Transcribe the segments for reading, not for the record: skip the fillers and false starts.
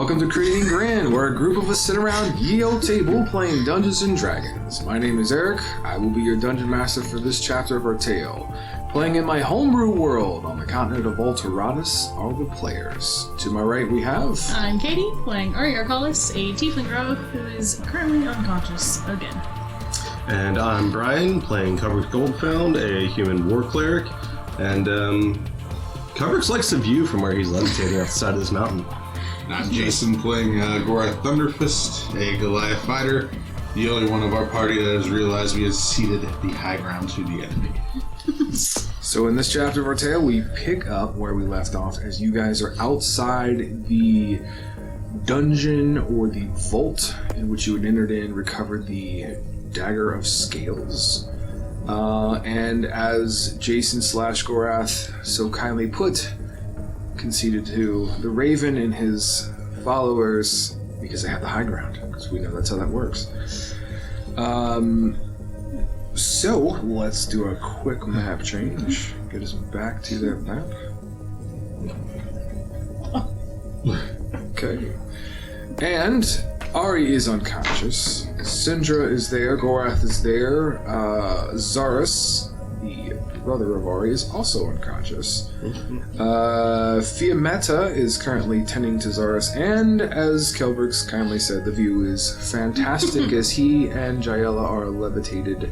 Welcome to Creating Grand, where a group of us sit around ye old table playing Dungeons and Dragons. My name is Eric. I will be your dungeon master for this chapter of our tale. Playing in my homebrew world on the continent of Alteratus are the players. To my right we have... I'm Katie, playing Arkalis, a tiefling rogue who is currently unconscious again. And I'm Brian, playing Kelbrix Goldfound, a human war cleric. And Kelbrix likes the view from where he's levitating off the side of this mountain. I'm Jason, playing Gorath Thunderfist, a Goliath fighter, the only one of our party that has realized we have ceded the high ground to the enemy. So in this chapter of our tale, we pick up where we left off as you guys are outside the dungeon or the vault in which you had entered in, recovered the Dagger of Scales. And as Jason / Gorath so kindly put, conceded to the Raven and his followers because they have the high ground, because we know that's how that works. So let's do a quick map change. Get us back to that map. Okay. And Ari is unconscious. Syndra is there. Gorath is there. Zaris, the brother of Ari, is also unconscious. Fiametta is currently tending to Zaris, and as Kelbrix kindly said, the view is fantastic as he and Jaela are levitated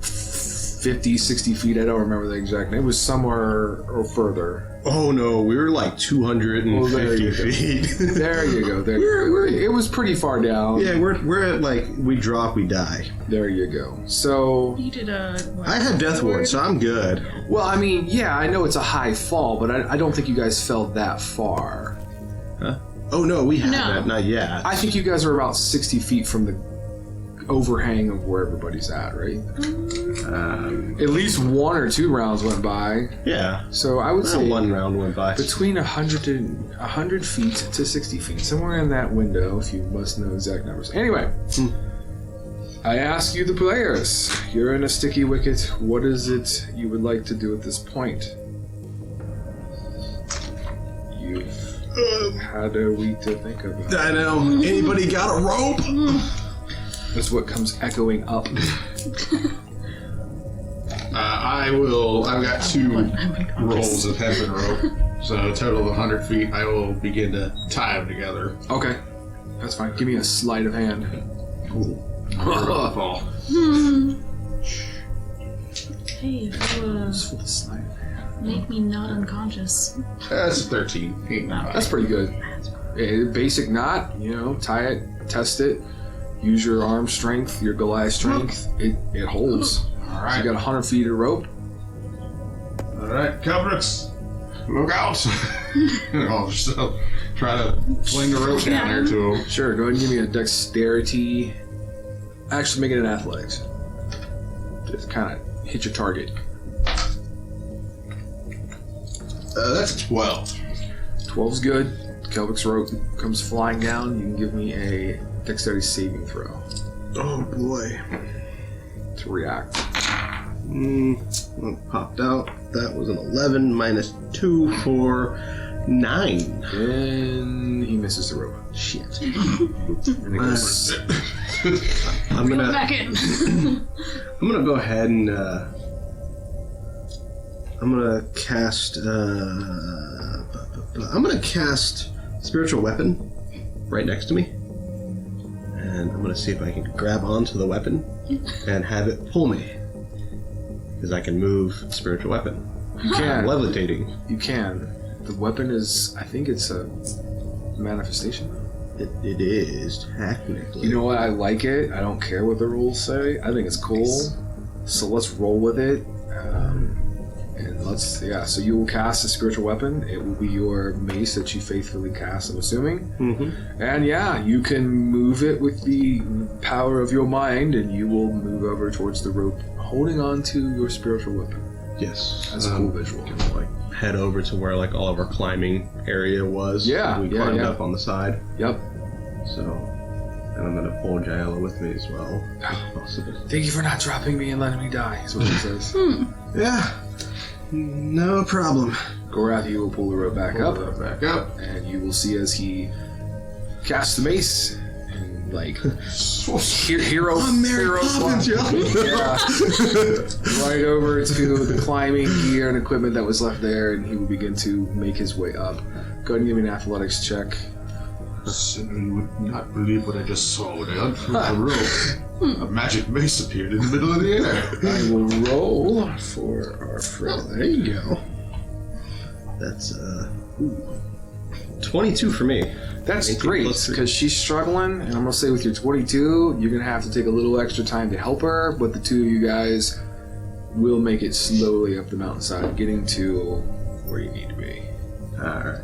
50, 60 feet. I don't remember the exact name. It was somewhere or further. Oh no, we were like 250 feet. There you go. It was pretty far down. Yeah, we're at like, we drop, we die. There you go. So... You did a... I had Death Ward, so I'm good. Well, I mean, yeah, I know it's a high fall, but I don't think you guys fell that far. Huh? Oh no, we haven't. Not yet. I think you guys are about 60 feet from the overhang of where everybody's at, right? At least 1 or 2 rounds went by. Yeah. So I would say 1 round went by. Between 100 feet to 60 feet, somewhere in that window, if you must know exact numbers. Anyway, I ask you, the players, you're in a sticky wicket. What is it you would like to do at this point? You've had a week to think about. I know. Anybody got a rope? That's what comes echoing up. I've got 2 rolls of hempen rope, so a total of 100 feet. I will begin to tie them together. Okay, that's fine. Give me a sleight of hand. Cool. Fall. Hey, Just for the sleight of hand. make me not unconscious. That's 13. That's pretty good. Basic knot, tie it, test it, use your arm strength, your Goliath strength. It holds. All So right. you got 100 feet of rope. All right, Kelbrix, look out! I'll just try to fling the rope down there to him. Sure, go ahead and give me a dexterity. Actually, make it an athletics. Just kind of hit your target. That's 12. 12's good. Kelbrix rope comes flying down. You can give me a dexterity saving throw Oh boy. to react. Popped out. That was an 11 minus 2 for 9. And he misses the rope. Shit. And it goes, I'm Go gonna back in. I'm gonna go ahead and I'm gonna cast I'm gonna cast Spiritual Weapon right next to me. And I'm gonna see if I can grab onto the weapon and have it pull me. Because I can move Spiritual Weapon. you can. I'm levitating. You can. The weapon is, I think it's a manifestation. It is, technically. You know what? I like it. I don't care what the rules say. I think it's cool. So let's roll with it. And so you will cast a spiritual weapon. It will be your mace that you faithfully cast, I'm assuming. Mm-hmm. And you can move it with the power of your mind, and you will move over towards the rope, holding on to your spiritual weapon. Yes. That's a cool visual. Head over to where all of our climbing area was. Yeah, We climbed up on the side. Yep. So, and I'm gonna pull Jaela with me as well, if possible. Thank you for not dropping me and letting me die, is what he says. Yeah. No problem. Gorath, you will pull the rope back up, Back up. and you will see as he casts the mace and like hero Poppins, yeah, right over to the climbing gear and equipment that was left there, and he will begin to make his way up. Go ahead and give me an athletics check. Sinner, you would not believe what I just saw when I unfurled the rope. A magic mace appeared in the middle of the air. I will roll for our friend. There you go. That's 22 for me. That's 18 great, plus 3. because she's struggling, and I'm going to say with your 22, you're going to have to take a little extra time to help her, but the two of you guys will make it slowly up the mountainside, getting to where you need to be. Alright.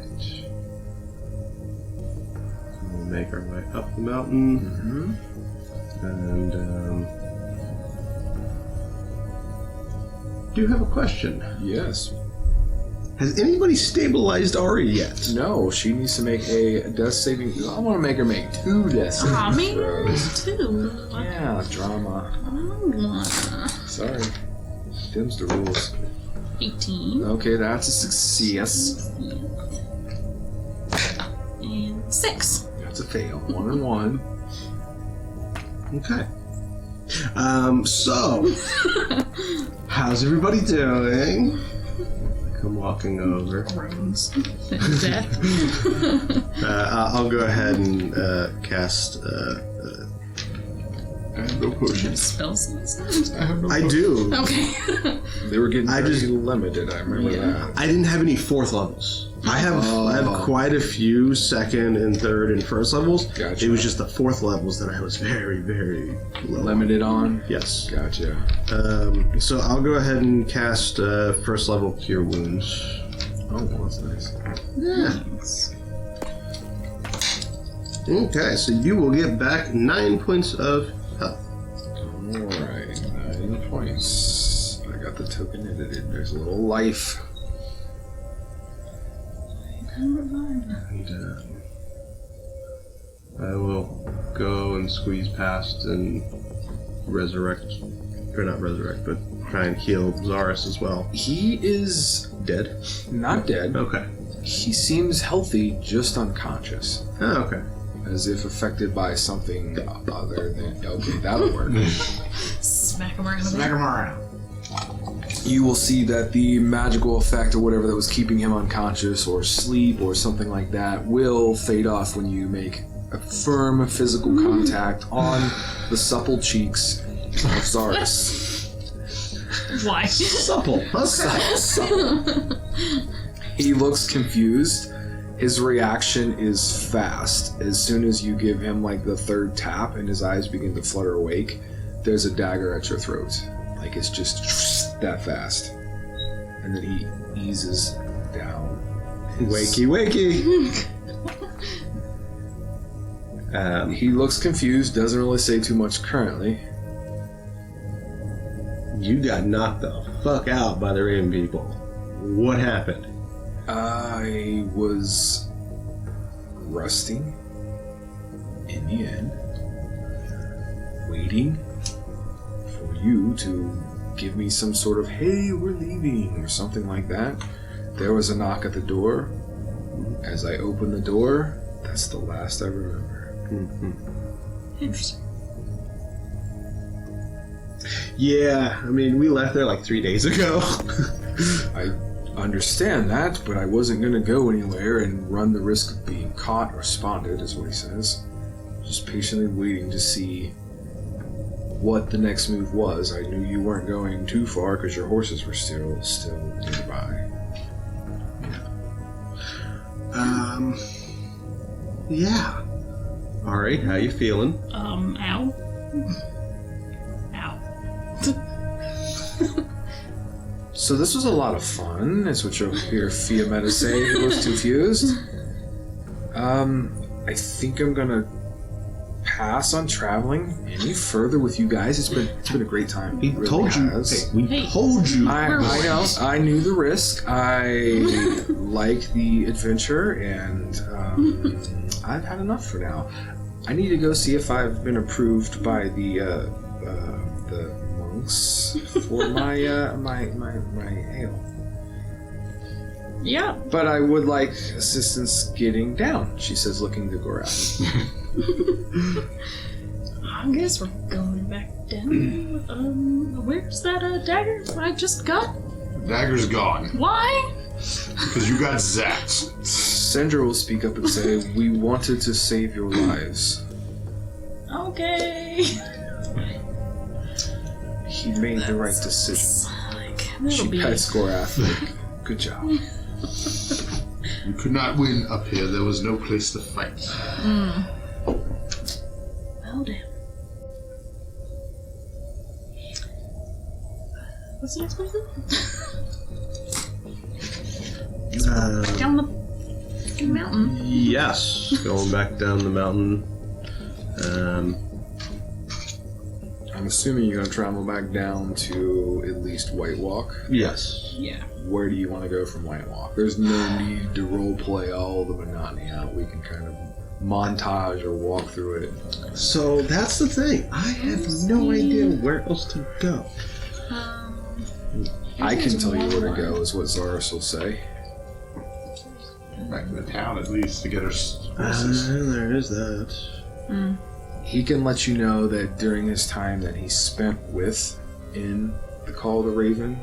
We'll make our way up the mountain. Mm-hmm. And, do you have a question? Yes. Has anybody stabilized Ari yet? No, she needs to make a death saving... I want to make her make 2 death saving Aw, me throws. too. Yeah, drama. Oh, Sorry. Dim's the rules. 18. Okay, that's a success. And 6. That's a fail. 1 and 1. Okay. So, how's everybody doing? I'm walking over. Groans. Death. I'll go ahead and cast. I have no potions. Spells. I have no I potions. do. Okay. They were getting I pretty just- limited, I remember that. I didn't have any 4th levels. I have quite a few 2nd and 3rd and 1st levels. Gotcha. It was just the 4th levels that I was very, very low. Limited on? Yes. Gotcha. So I'll go ahead and cast 1st level Cure Wounds. Oh, well, that's nice. Nice. Okay, so you will get back 9 points of health. Alright, 9 points. I got the token edited. There's a little life. And I will go and squeeze past and resurrect, or not resurrect, but try and heal Solaris as well. He is Dead? not dead. Okay. He seems healthy, just unconscious. Oh, okay. As if affected by something other than... Okay, that'll work. Smack him around. Smack him around. You will see that the magical effect or whatever that was keeping him unconscious or sleep or something like that will fade off when you make a firm physical contact on the supple cheeks of Zaris. Why? Supple. Supple. He looks confused. His reaction is fast. As soon as you give him like the 3rd tap and his eyes begin to flutter awake, there's a dagger at your throat. Like it's just that fast. And then he eases down. Wakey, wakey. He looks confused, doesn't really say too much currently. You got knocked the fuck out by the Raven people. What happened? I was resting in the inn, waiting for you to give me some sort of, hey, we're leaving, or something like that. There was a knock at the door. As I opened the door, that's the last I remember. Interesting. Yeah, I mean, we left there like 3 days ago. I understand that, but I wasn't going to go anywhere and run the risk of being caught or spotted, is what he says. Just patiently waiting to see what the next move was. I knew you weren't going too far because your horses were still nearby. Yeah. Alright, how you feeling? Ow. Ow. So this was a lot of fun, is what you'll hear Fiametta say, who was confused. I think I'm gonna pass on traveling any further with you guys. It's been a great time. We It really told you. has. Hey, we Hey. told you. I know. I knew the risk. I like the adventure, and I've had enough for now. I need to go see if I've been approved by the monks for my ale. Yeah. But I would like assistance getting down, she says, looking to Gorath. I guess we're going back down. Where's that dagger I just got? The dagger's gone. Why? Because you got zapped. Sandra will speak up and say, we wanted to save your lives. Okay. He made the right decision. She That'll be pets Gorath. Like, good job. You could not win up here. There was no place to fight. Well, damn. What's the next place then? Down the fucking mountain. Yes, going back down the mountain. I'm assuming you're going to travel back down to at least Wight Walk. Yes. Yeah. Where do you want to go from Wight Walk? There's no need to roleplay all the monotony out. We can kind of montage or walk through it. So that's the thing. I have no idea where else to go. I can tell you where to go, is what Solaris will say. Back to the town, at least, to get our horses. There is that. He can let you know that during his time that he spent in the Call of the Raven,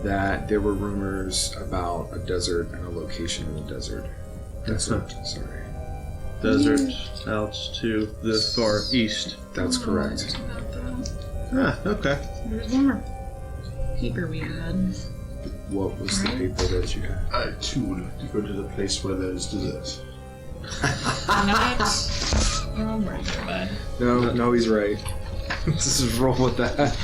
that there were rumors about a desert and a location in the desert. Desert. Desert out to the far east. That's correct. Okay. There's one more paper we had. What was the paper that you had? I, too, would like to go to the place where there's dessert. Oh, right. No, he's right. This is roll with that.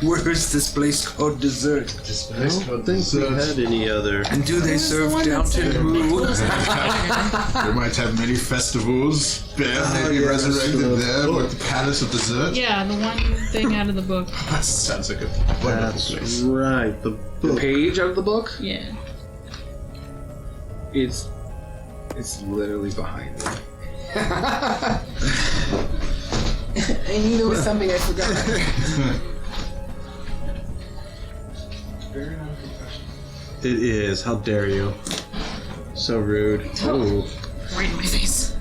Where is this place called dessert? This I don't think we had any other. And do they serve Downton Brew? They might have many festivals. Bear may be resurrected there with the Palace of Dessert. Yeah, the one thing out of the book. That sounds like a wonderful That's place. right. The The book. page of the book? Yeah. It's literally behind me. I knew there was something I forgot. It is. How dare you? So rude. Oh. Right in my face.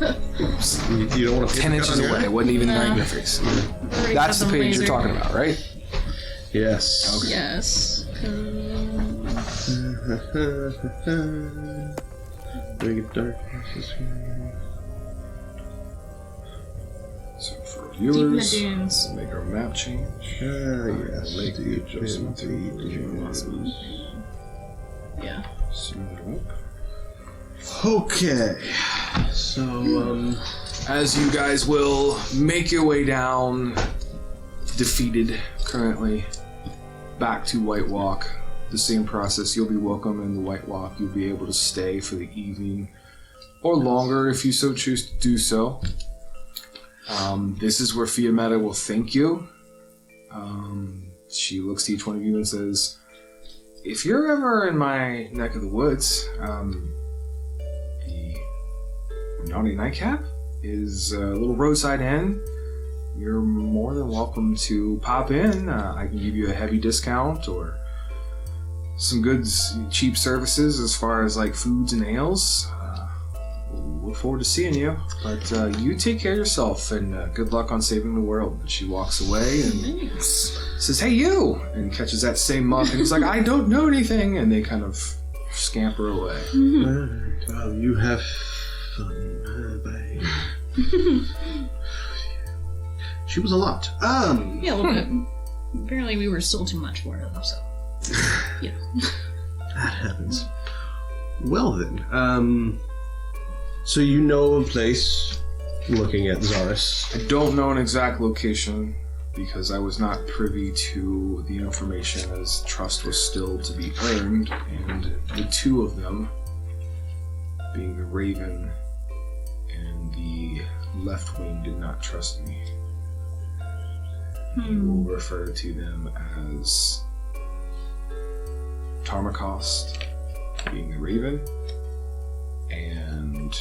You don't want to 10 inches away. It wasn't even right in your face. That's the page you're talking about, right? Yes. Okay. Yes. Bring it dark. So for Deep in the viewers, dunes. we'll make our map change. Yes. Make the adjustment to Yeah. smooth it up. Okay. So, As you guys will make your way down, defeated currently, back to Wight Walk. The same process. You'll be welcome in the Wight Walk. You'll be able to stay for the evening or longer if you so choose to do so. This is where Fiametta will thank you. She looks to each one of you and says, if you're ever in my neck of the woods, the Naughty Nightcap is a little roadside inn. You're more than welcome to pop in. I can give you a heavy discount or some good cheap services as far as like foods and ales. Look forward to seeing you. But you take care of yourself and good luck on saving the world. And she walks away and Thanks. says, hey you! And catches that same muck and he's like, I don't know anything. And they kind of scamper away. well, you have fun. Bye. She was a lot. Yeah, a little bit. Apparently we were still too much for her, though, so. Yeah. That happens. Well then, so you know a place, looking at Zaris. I don't know an exact location because I was not privy to the information as trust was still to be earned, and the two of them, being the Raven and the Left Wing, did not trust me. You will refer to them as Tarmacost, being the Raven, and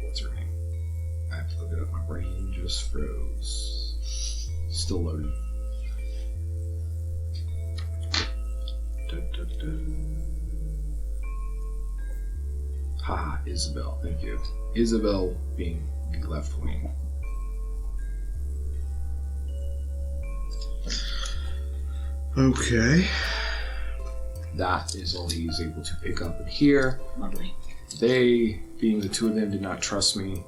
what's her name? I have to look it up. My brain just froze. Still loading. Haha, Isabel. Thank you. Isabel being the left wing. Okay. That is all he's able to pick up in here. Lovely. They, being the two of them, did not trust me.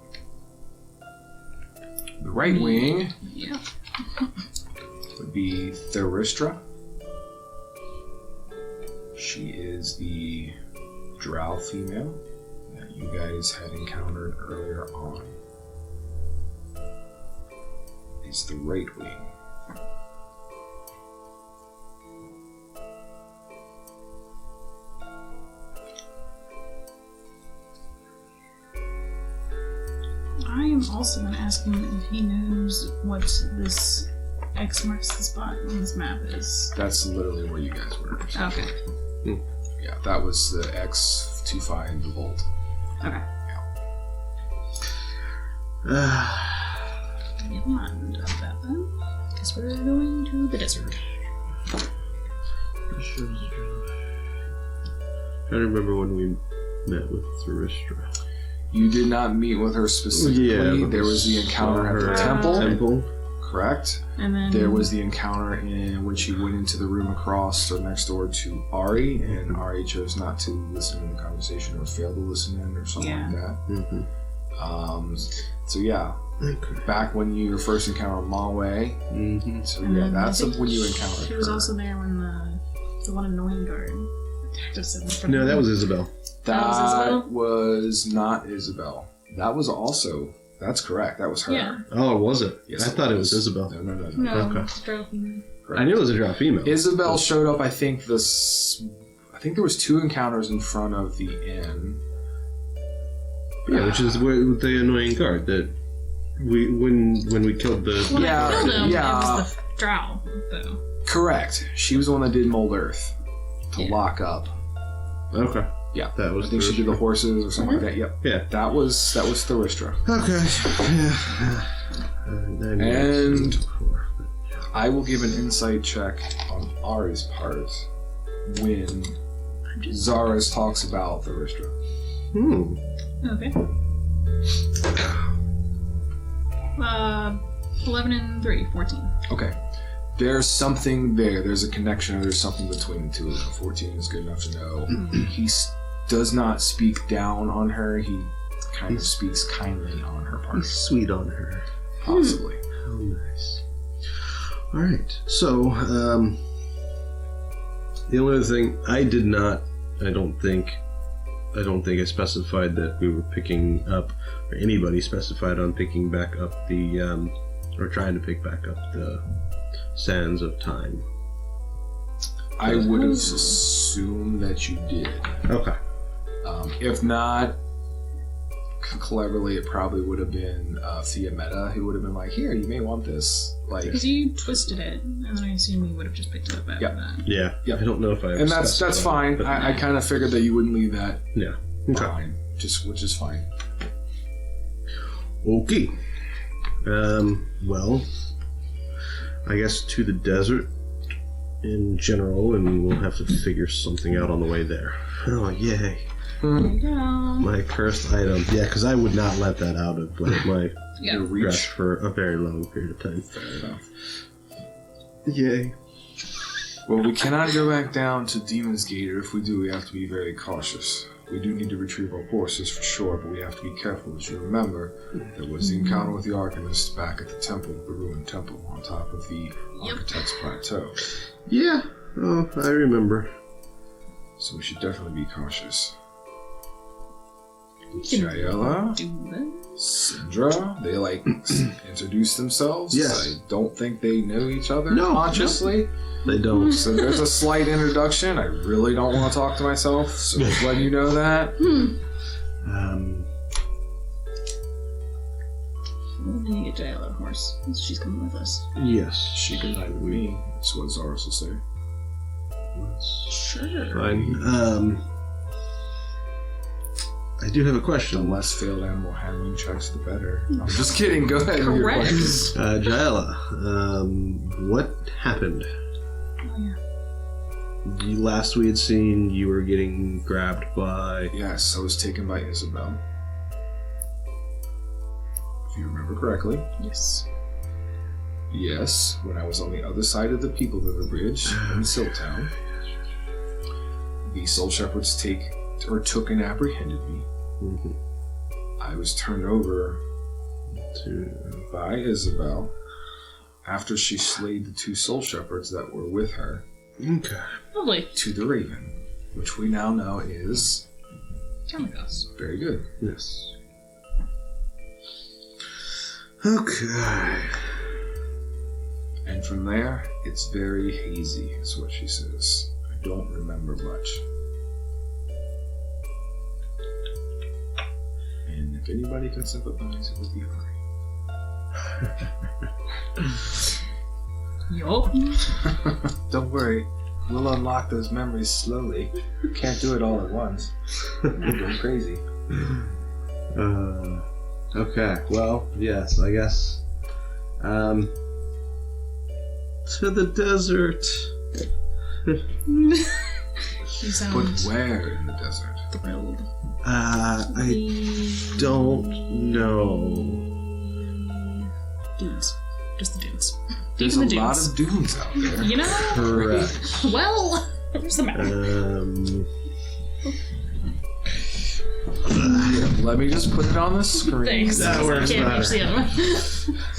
The right wing Yeah. would be Theristra. She is the drow female that you guys had encountered earlier on. Is the right wing. I am also going to ask him if he knows what this X marks the spot on this map is. That's literally where you guys were. Okay. Yeah, that was the X to find the vault. Okay. Never mind about that then. Because we're going to the desert. I remember when we met with Theristra. You did not meet with her specifically. Yeah, there was the encounter at the temple. Correct. And then There was the encounter when she went into the room across or next door to Ari, and Ari chose not to listen to the conversation or failed to listen in or something like that. Mm-hmm. So yeah, Okay. back when you first encountered Mawe. Mm-hmm. So and yeah, then that's I think when you encountered She was her. also there when the one annoying guard just said in front No, of that me. was Isabel. That was Isabel? was not Isabel. That was also. That's correct. That was her. Yeah. Oh, was it? Yes, I thought it was Isabel. No. No, Okay. it's Drogon. Correct. I knew it was a drow female. Isabel showed up. I think there was 2 encounters in front of the inn. Yeah, which is where the annoying guard that when we killed the. When Yeah, I killed him, yeah. it was the drow, though. Correct. She was the one that did Mold Earth to Yeah. lock up. Okay. Yeah, That was I think she did the horses or something like that. Yep. Yeah. That was Theristra. Okay. Yeah. And I will give an insight check on Ari's part when Zaris talks about Theristra. Okay. 11 and 3, 14. Okay. There's something there. There's a connection. Or there's something between the two of them. 14 is good enough to know. He does not speak down on her. He kind of speaks kindly on her part. He's sweet on her. Possibly. How nice. All right. So, the only other thing I don't think I specified that we were picking up, or anybody specified on picking back up or trying to pick back up the Sands of Time. I would have assumed that you did. Okay. If not, cleverly, it probably would have been Fiametta who would have been like, "Here, you may want this." Like, Because you twisted it, and then I assume you would have just picked it up after Yep. that. Yeah. Yep. I don't know if I. and that's specified, fine. but- I kind of figured that you wouldn't leave that yeah. Okay. behind, which is fine. Okay. Well, I guess to the desert in general, and we'll have to figure something out on the way there. Oh, yay. There you go. My cursed item. Yeah, because I would not let that out of like my Yeah. Your reach reach. for a very long period of time. Fair enough. Yay. Well, we cannot go back down to Demon's Gate, or if we do, we have to be very cautious. We do need to retrieve our horses for sure, but we have to be careful. As you remember, there was the encounter with the Arcanist back at the temple, the ruined temple, on top of the Architect's Plateau. Yeah. Oh, I remember. So we should definitely be cautious. can Jayela, Do this. Syndra, they introduce themselves. Yes. I don't think they know each other No, consciously. They don't. So there's a slight introduction. I really don't want to talk to myself, so just letting you know that. We need to get Jayla a horse. She's coming with us. Yes. She can ride with me. That's what Zaris will say. Sure. Fine. I do have a The question. less failed animal handling checks, the better. I'm just kidding. Go ahead with your Correct. question. Jaela, what happened? Oh, yeah. Last we had seen, you were getting grabbed by... Yes, I was taken by Isabel. If you remember correctly. Yes. Yes, when I was on the other side of the People River Bridge in Siltown, the Soul Shepherds took and apprehended me. Mhm. I was turned over by Isabel after she slayed the 2 Soul Shepherds that were with her Okay. Lovely. to the Raven, which we now know is Kelbrix. very good. Yes. Okay. And from there, it's very hazy, is what she says. I don't remember much. And if anybody can sympathize, it would be her. Yup. Don't worry, we'll unlock those memories slowly. Can't do it all at once. We'll go crazy. Okay. Well, yes, I guess. To the desert. You But sound where in the desert? thrilled. I don't know. Dunes. Just the dunes. There's Even a the lot dunes. of dunes out there. You know? Correct. Well, there's the map. Let me just put it on the screen. Thanks. That works Can't reach the other one.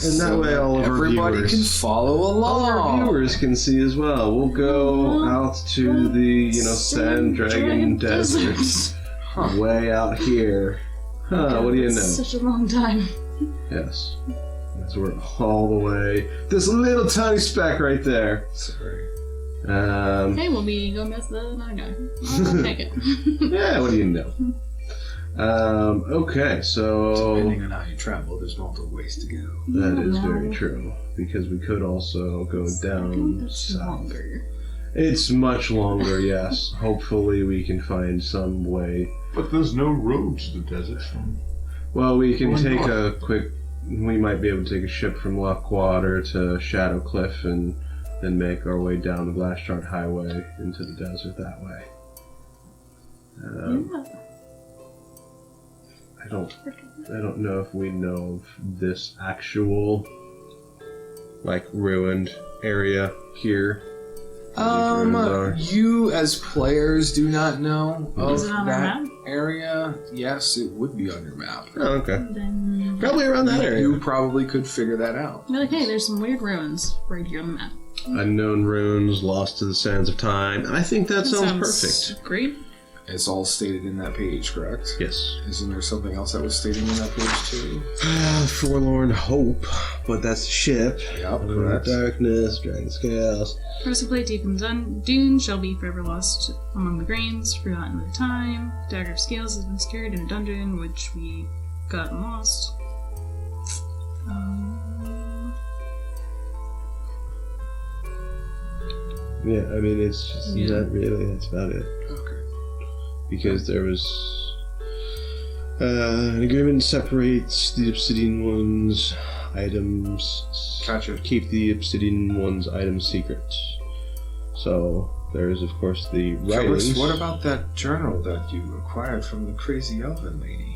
And that way all of our everybody viewers... can follow All along. our viewers can see as well. We'll go out to the, Sand Dragon Desert. Huh. Way out here. Huh, what do you know? Such a long time. Yes. So we're all the way. This little tiny speck right there. Sorry. Okay, we'll be going past the other guy. I'll take it. Yeah, what do you know? Okay, so... Depending on how you travel, there's multiple ways to go. That is very true. Because we could also go down That's south. longer. It's much longer, yes. Hopefully we can find some way. But there's no road to the desert. Well, we can Why take not? a quick... We might be able to take a ship from Lockwater to Shadow Cliff and then make our way down the Glashard Highway into the desert that way. I don't know if we know of this actual, ruined area here. You as players do not know of Is it on our that map? area. Yes, it would be on your map. Oh, okay. Then Probably around that area. You probably could figure that out. you're like, hey, there's some weird ruins right here on the map. Unknown runes, lost to the sands of time. I think that sounds perfect. Great. It's all stated in that page, correct? Yes. Isn't there something else that was stated in that page too? Forlorn Hope, but that's the ship. Yep, correct. Darkness, Dragon Scales. Those who play deep in the dune shall be forever lost among the grains, forgotten with time. Dagger of Scales has been secured in a dungeon, which we got and lost. Yeah, I mean, it's just Yeah. not really, that's about it. Okay. Because there was an agreement separates the Obsidian One's items. Gotcha. Keep the Obsidian One's items secret. So, there's, of course, the writings. Kelbrix, what about that journal that you acquired from the crazy elven lady?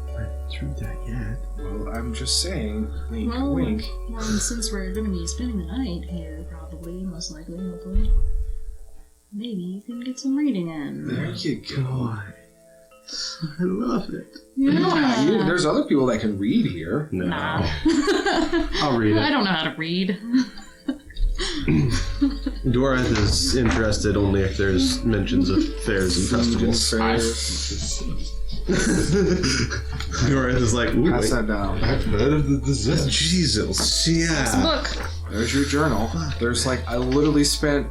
I haven't through that yet. Well, I'm just saying, wink, wink. Well, and since we're going to be spending the night here, probably, most likely, hopefully, maybe you can get some reading in. There you go. God. I love it. Yeah. There's other people that can read here. No. Nah. I'll read I it. don't know how to read. Gorath is interested only if there's mentions of fairs and festivals. Fairs. Gorath is like, ooh, Pass wait. that down. I've heard of the desert. Jesus, yeah. Look. There's your journal. There's I literally spent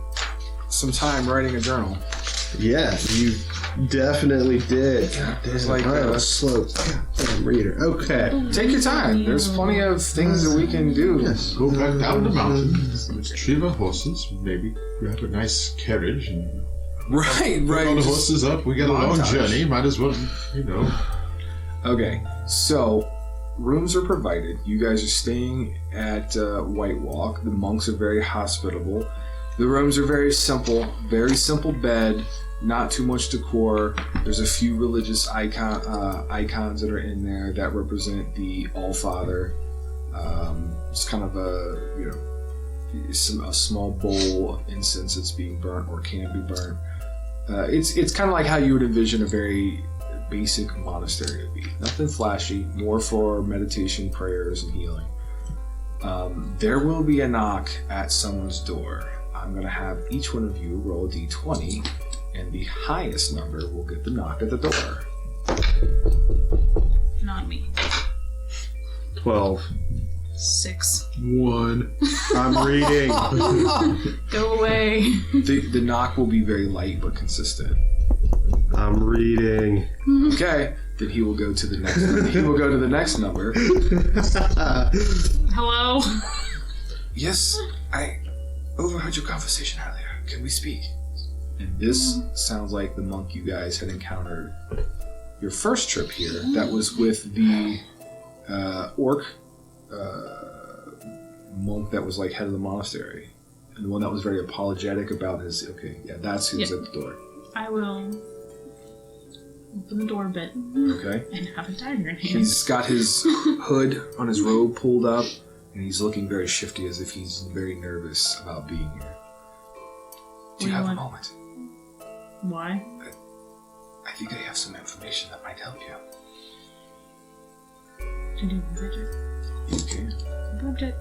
some time writing a journal. Yeah, you definitely did. There's I'm a slow goddamn reader. Okay. Take your time. There's plenty of things that we can do. Yes. Go back down the mountain, retrieve our horses, maybe grab a nice carriage, and Right. All the Just horses up. We got a long montage. journey. Might as well, Okay, so rooms are provided. You guys are staying at Wight Walk. The monks are very hospitable. The rooms are very simple bed, not too much decor. There's a few religious icons that are in there that represent the All-Father. It's kind of a small bowl of incense that's being burnt or can be burnt. It's kind of like how you would envision a very basic monastery to be. Nothing flashy, more for meditation, prayers, and healing. There will be a knock at someone's door. I'm going to have each one of you roll a d20, and the highest number will get the knock at the door. Not me. 12. 6. 1. I'm reading. Go away. The knock will be very light but consistent. I'm reading. Okay, then he will go to the next number. He will go to the next number. Hello? Yes, I overheard your conversation earlier. Can we speak? And this sounds like the monk you guys had encountered your first trip here. That was with the orc monk that was like head of the monastery. And the one that was very apologetic about his... Okay, yeah, that's who's at the door. I will open the door a bit. Okay. And have a dagger in hand. He's got his hood on his robe pulled up, and he's looking very shifty as if he's very nervous about being here. Do you have a moment? Why? I think I have some information that might help you. Can you do a You can. budget?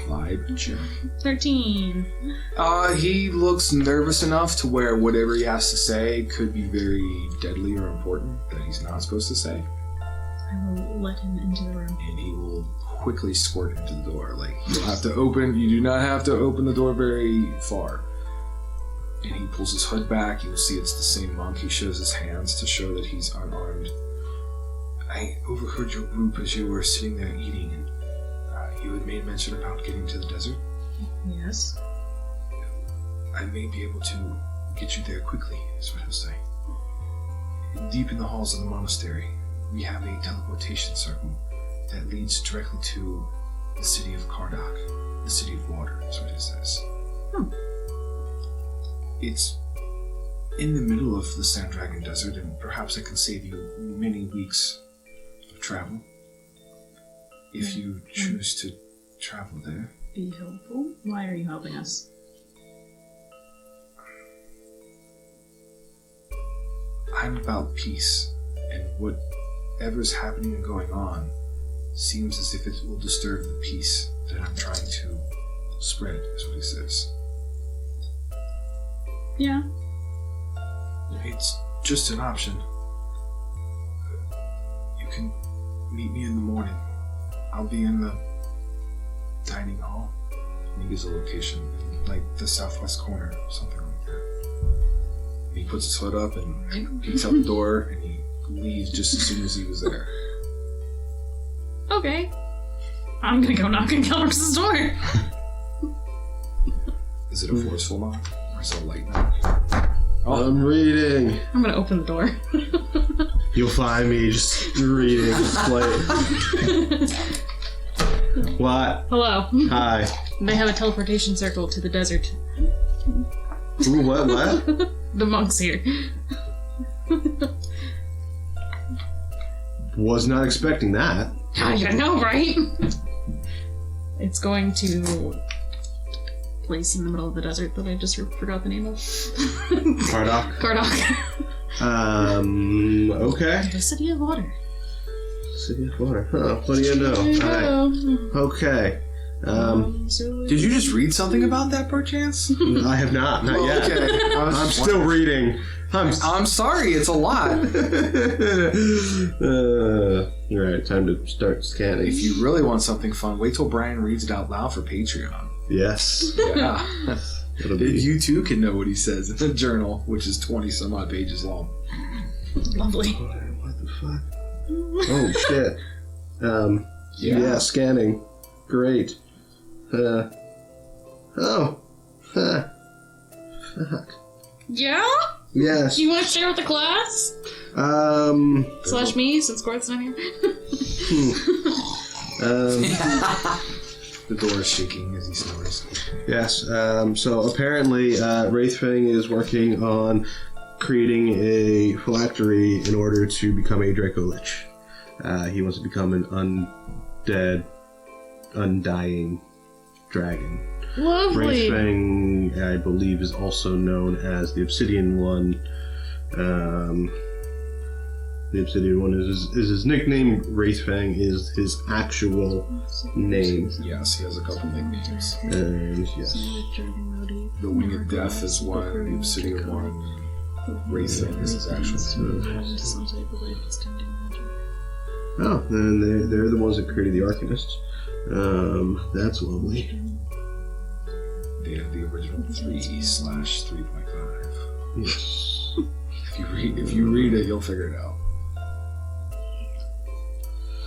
Vibe check. 13. He looks nervous enough to where whatever he has to say could be very deadly or important that he's not supposed to say. I will let him into the room. And he will quickly squirt into the door. Like, you'll have to open, you do not have to open the door very far. And he pulls his hood back. You'll see it's the same monk. He shows his hands to show that he's unarmed. I overheard your group as you were sitting there eating, and you had made mention about getting to the desert. Yes. I may be able to get you there quickly, is what he'll say. Deep in the halls of the monastery, we have a teleportation circle that leads directly to the city of Kardok, the city of water, is what it says. It's in the middle of the Sand Dragon Desert, and perhaps I can save you many weeks of travel. If you choose to travel there. Be helpful. Why are you helping us? I'm about peace, and whatever's happening and going on seems as if it will disturb the peace that I'm trying to spread, is what he says. Yeah. It's just an option. You can meet me in the morning. I'll be in the dining hall. And he gives a location, like the southwest corner, something like that. And he puts his hood up and peeks out the door, and he leaves just as soon as he was there. Okay. I'm gonna go knock on Kelbrix's door. Is it a forceful knock, or is it a light knock? Oh, I'm reading. I'm gonna open the door. You'll find me just reading. Play. What? Hello. Hi. They have a teleportation circle to the desert. Ooh, what? The monks here. Was not expecting that. I know, right? It's going to place in the middle of the desert that I just forgot the name of. Kardok. Kardok. Okay. The city of water. City of water. Huh, what do you know? There you Alright. go. Okay. did you just read something about that, perchance? I have not yet. Okay. I'm still reading. I'm sorry, it's a lot. Alright, time to start scanning. If you really want something fun, wait till Brian reads it out loud for Patreon. Yes. Yeah. It'll be. You too can know what he says in the journal, which is 20 some odd pages long. Lovely. What the fuck? Oh shit. Yeah, scanning. Great. Fuck. Yeah? Yes. You want to share with the class? Slash me, since Gorath's not here. The door is shaking as he snores. Yes. So apparently, Wraithfang is working on creating a phylactery in order to become a Draco Lich. He wants to become an undead, undying dragon. Lovely. Wraithfang, I believe, is also known as the Obsidian One. The Obsidian One is his nickname. Wraithfang is his actual name. Yes, he has a couple nicknames. And yes. The Wing of Death is one, the Obsidian One. Wraithfang is his actual name. Oh, and they're the ones that created the Arcanists. That's lovely. They have the original 3/3.5. Yes. If you read it, you'll figure it out.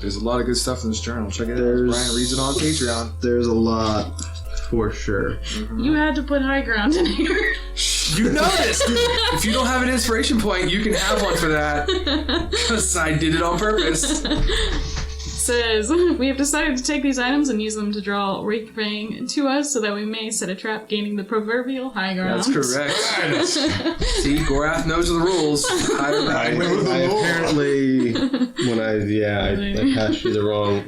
There's a lot of good stuff in this journal. Check it out. Brian reads it on Patreon. There's a lot, for sure. You had to put high ground in here. You noticed! If you don't have an inspiration point, you can have one for that. Because I did it on purpose. Says, we have decided to take these items and use them to draw Wraithfang to us so that we may set a trap gaining the proproverbial high ground. That's correct. See, Gorath knows the rules. I apparently, when I passed you the wrong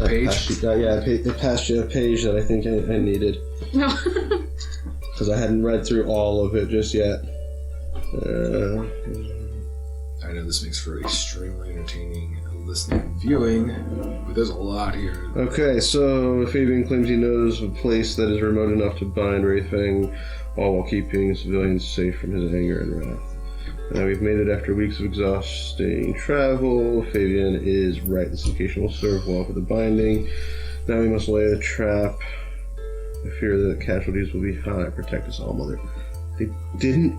page? I passed you a page that I think I needed. No. Because I hadn't read through all of it just yet. I know this makes for extremely entertaining listening and viewing, but there's a lot here. Okay, so Fabian claims he knows a place that is remote enough to bind Wraithfang, all while keeping civilians safe from his anger and wrath. We've made it after weeks of exhausting travel. Fabian is right. This location will serve well for the binding. Now we must lay a trap. I fear that casualties will be high. Protect us all, Mother. They didn't.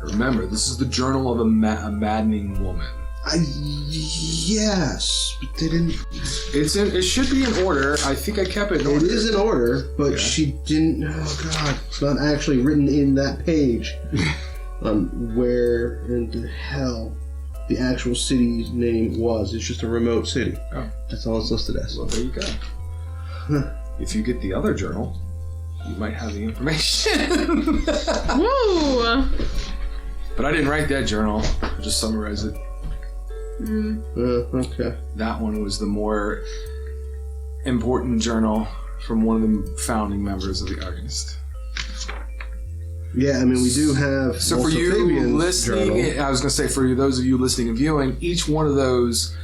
Remember, this is the journal of a maddening woman. Yes, but they didn't. It should be in order. I think I kept it in order. It is in order, but she didn't. Oh God, it's not actually written in that page on where in the hell the actual city's name was. It's just a remote city. Oh, that's all it's listed as. Well, there you go. If you get the other journal, you might have the information. Woo! But I didn't write that journal. I just summarized it. Okay. That one was the more important journal from one of the founding members of the Arcanist. Yeah, I mean, we do have. So for you Fabian's listening, journal. I was going to say for those of you listening and viewing, each one of those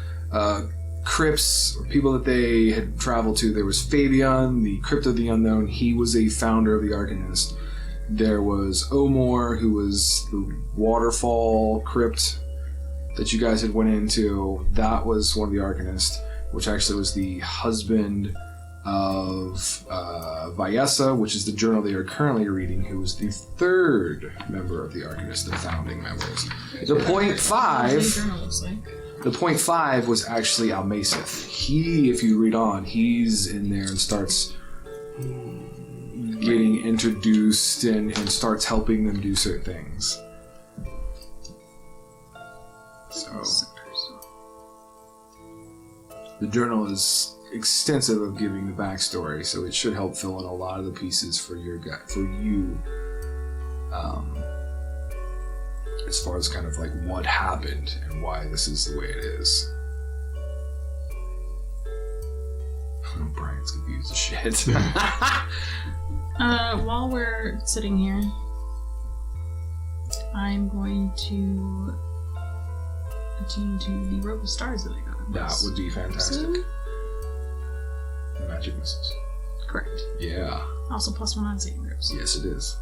crypts, or people that they had traveled to, there was Fabian, the Crypt of the Unknown. He was a founder of the Arcanist. There was Omor, who was the waterfall crypt that you guys had went into. That was one of the Arcanists, which actually was the husband of Vyessa, which is the journal they are currently reading, who was the third member of the Arcanist, the founding members. The point 5... The point 5 was actually Almasith. He, if you read on, he's in there and starts getting introduced and starts helping them do certain things. So the journal is extensive of giving the backstory, so it should help fill in a lot of the pieces for you, as far as kind of like what happened and why this is the way it is. Brian's confused as shit. While we're sitting here, I'm going to attune to the rope of stars that I got. That would be fantastic. Magic missiles. Correct. Yeah. Also +1 on saving throws. Yes, it is.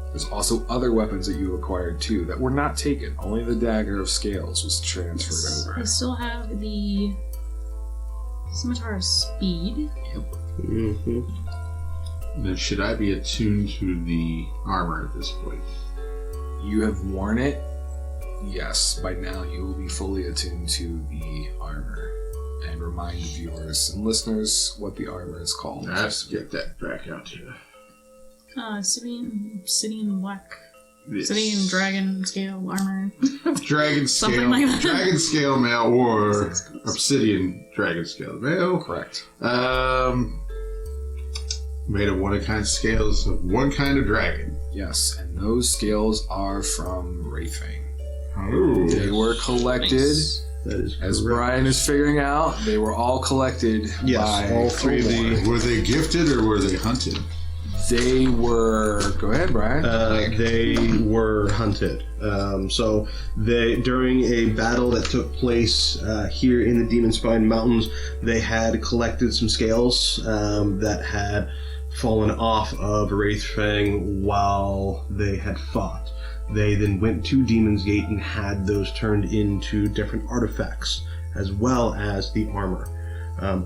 There's also other weapons that you acquired too that were not taken. Only the Dagger of Scales was transferred over. I still have the Scimitar of Speed. Yep. Mm-hmm. Then should I be attuned to the armor at this point? You have worn it. Yes, by now you will be fully attuned to the armor. and remind viewers and listeners what the armor is called. Let's get that back out here. Obsidian black. Yes. Obsidian dragon scale armor. Dragon Something scale, like that. dragon scale mail or obsidian dragon scale mail. Correct. Made of one-of-kind scales of one kind of dragon. Yes, and those scales are from Wraithfang. Oh. They were collected, Nice. That is as correct. Brian is figuring out, they were all collected Yes, by all three of the- Were they gifted or were they hunted? They were... Go ahead, Brian. They were hunted. So they, during a battle that took place here in the Demon Spine Mountains, they had collected some scales that had fallen off of Wraithfang while they had fought. They then went to Demon's Gate and had those turned into different artifacts, as well as the armor.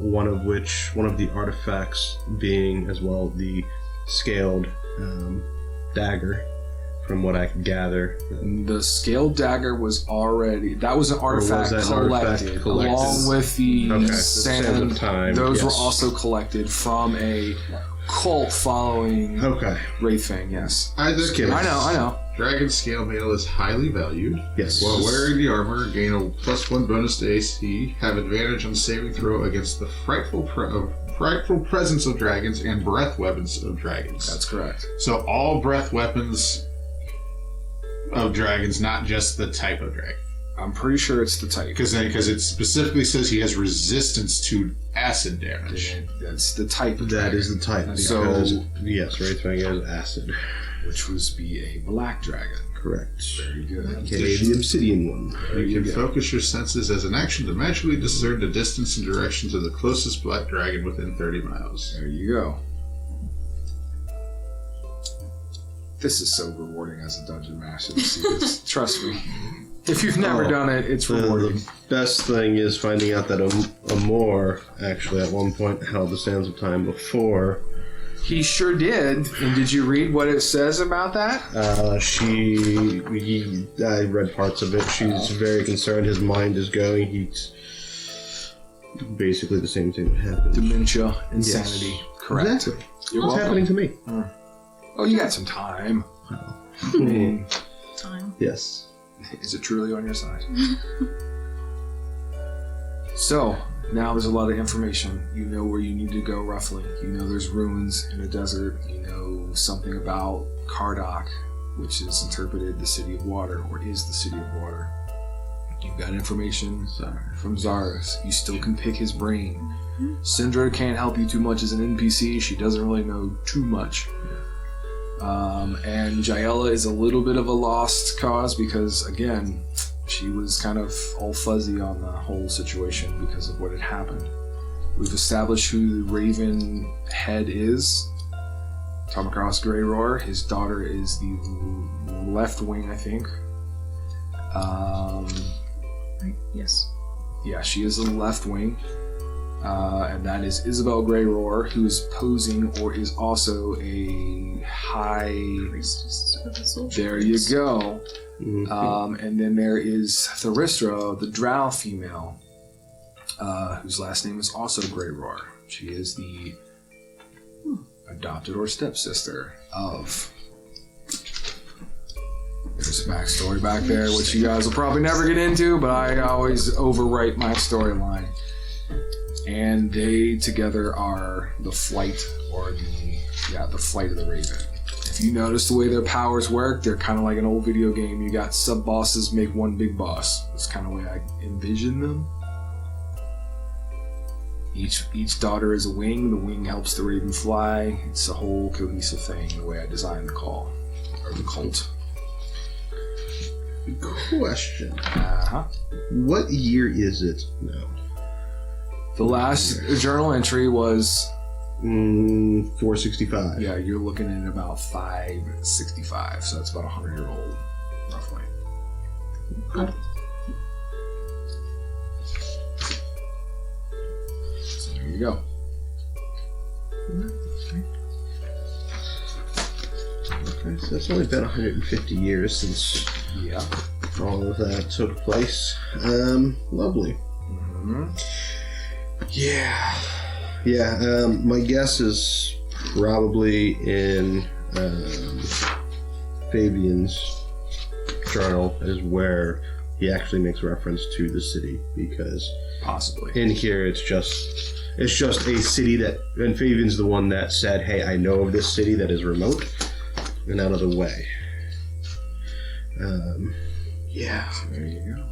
One of the artifacts being as well the scaled dagger, from what I could gather. The scaled dagger was already... That was an artifact that an artifact collected, collected? along with the Okay, the Sands Sands of Time, Those were yes. also collected from a cult following Okay. Wraithfang, yes. Isaac, Yes. I know. dragon scale mail is highly valued. Yes. While wearing the armor, gain a +1 bonus to AC, have advantage on saving throw against the frightful presence of dragons and breath weapons of dragons. That's correct. So all breath weapons of dragons, not just the type of dragon. I'm pretty sure it's the type. Because it specifically says he has resistance to acid damage. That's the type of That dragon, is the type. So- Because, yes, Wraithfang is acid. which was be a black dragon. Correct. Very good. Okay, the obsidian one. You can focus your senses as an action to magically discern the distance and direction to the closest black dragon within 30 miles. There you go. This is so rewarding as a dungeon master to see this. Trust me. If you've never done it, it's rewarding. The best thing is finding out that Amor actually at one point held the Sands of Time before. He sure did. And did you read what it says about that? I read parts of it. She's very concerned. His mind is going. He's basically the same thing that happened. Dementia, insanity. Yes. Correct. Exactly. You're What's welcome. happening to me? Oh, you got some time. I mean, Time. Yes. is it truly on your side? So, now there's a lot of information. You know where you need to go roughly. You know there's ruins in a desert. You know something about Kardok, which is interpreted the city of water, or is the city of water. You've got information from Zaris. You still can pick his brain. Syndra can't help you too much as an NPC. She doesn't really know too much. And Jaella is a little bit of a lost cause because, again, she was kind of all fuzzy on the whole situation because of what had happened. We've established who the Raven head is. Tomacross Grey Roar. His daughter is the left wing, I think. Right. Yes. Yeah, she is the left wing. And that is Isabel Grey Roar, who is posing or is also a high... Priestess of the Soul. There you go. Mhm. And then there is Tharistra, the drow female, whose last name is also Grey Roar. She is the adopted or stepsister of... There's a backstory back there, which you guys will probably never get into, but I always overwrite my storyline. And they together are the flight, or the flight of the Raven. If you notice the way their powers work, they're kind of like an old video game. You got sub-bosses make one big boss. That's kind of the way I envision them. Each daughter is a wing. The wing helps the Raven fly. It's a whole cohesive thing, the way I designed the call, or the cult. Question. Uh-huh. What year is it now? The last journal entry was, 465. yeah, you're looking at about 565, so that's about 100-year-old, roughly. So there you go. Okay, so it's only been 150 years since Yeah. all of that took place. Lovely. Mm-hmm. Yeah, my guess is probably in Fabian's journal is where he actually makes reference to the city, because Possibly. in here it's just a city that, and Fabian's the one that said, hey, I know of this city that is remote and out of the way. Yeah. There you go.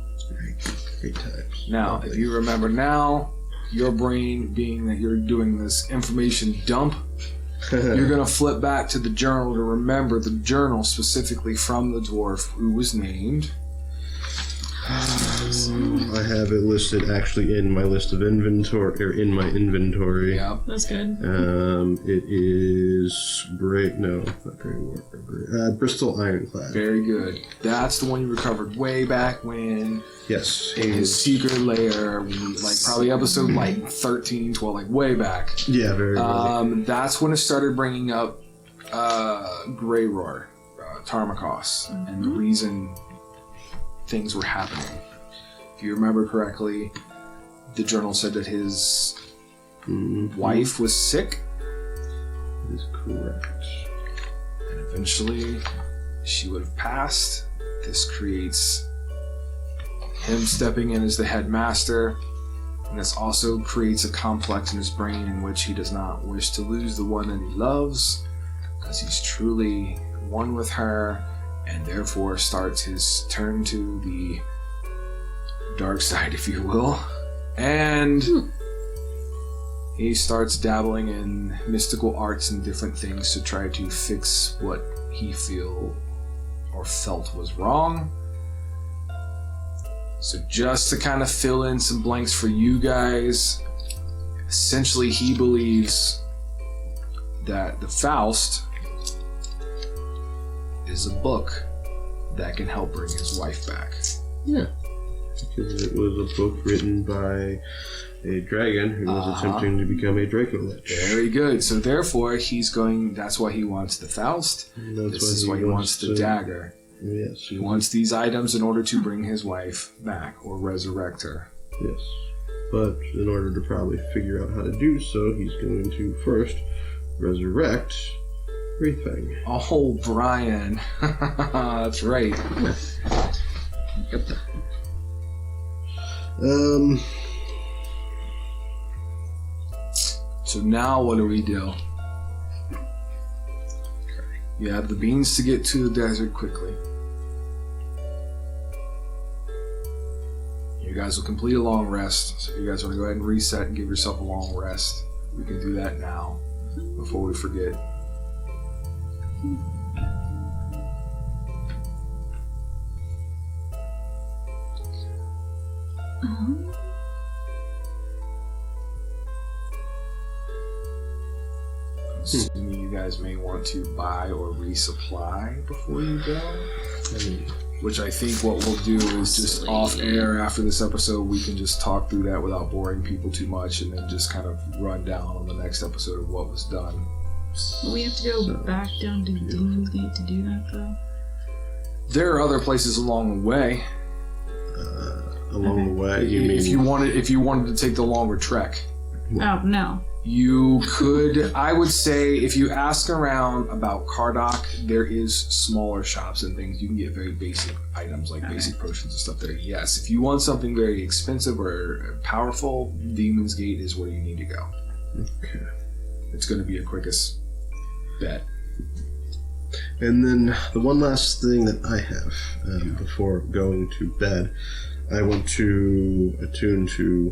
Great times. Now, if you remember now, your brain, being that you're doing this information dump, you're going to flip back to the journal to remember the journal specifically from the dwarf who was named. I have it listed actually in my list of inventory, or in my inventory. Yep. That's good. It is Bristol Ironclad. Very good. That's the one you recovered way back when Yes. in his secret lair, like probably episode like 13, 12, like way back. Yeah, very early. That's when it started bringing up Grey Roar, Tarmakos, and the reason things were happening. If you remember correctly, the journal said that his wife was sick. That is correct. And eventually she would have passed. This creates him stepping in as the headmaster, and this also creates a complex in his brain in which he does not wish to lose the one that he loves, because he's truly one with her, and therefore starts his turn to the dark side, if you will. And he starts dabbling in mystical arts and different things to try to fix what he felt was wrong. So just to kind of fill in some blanks for you guys, essentially he believes that the Faust is a book that can help bring his wife back. Yeah. Because it was a book written by a dragon who was attempting to become a Draco Lich. Very good. So therefore, that's why he wants the Faust. This is why he wants the dagger. Yes. He wants these items in order to bring his wife back or resurrect her. Yes. But in order to probably figure out how to do so, he's going to first resurrect Wraithfang. Oh, Brian. That's right. Yep. So now what do we do? You have the beans to get to the desert quickly. You guys will complete a long rest. So if you guys want to go ahead and reset and give yourself a long rest, we can do that now before we forget. Assuming you guys may want to buy or resupply before you go. Which I think what we'll do is just off air after this episode, we can just talk through that without boring people too much, and then just kind of run down on the next episode of what was done. But we have to go back down to Demon's Gate to do that, though. There are other places along the way. Along the way, you mean? If you wanted to take the longer trek. Oh, no. You could, I would say, if you ask around about Cardok, there is smaller shops and things. You can get very basic items like basic potions and stuff there. Yes, if you want something very expensive or powerful, Demon's Gate is where you need to go. Okay. It's going to be your quickest bet. And then the one last thing that I have before going to bed, I want to attune to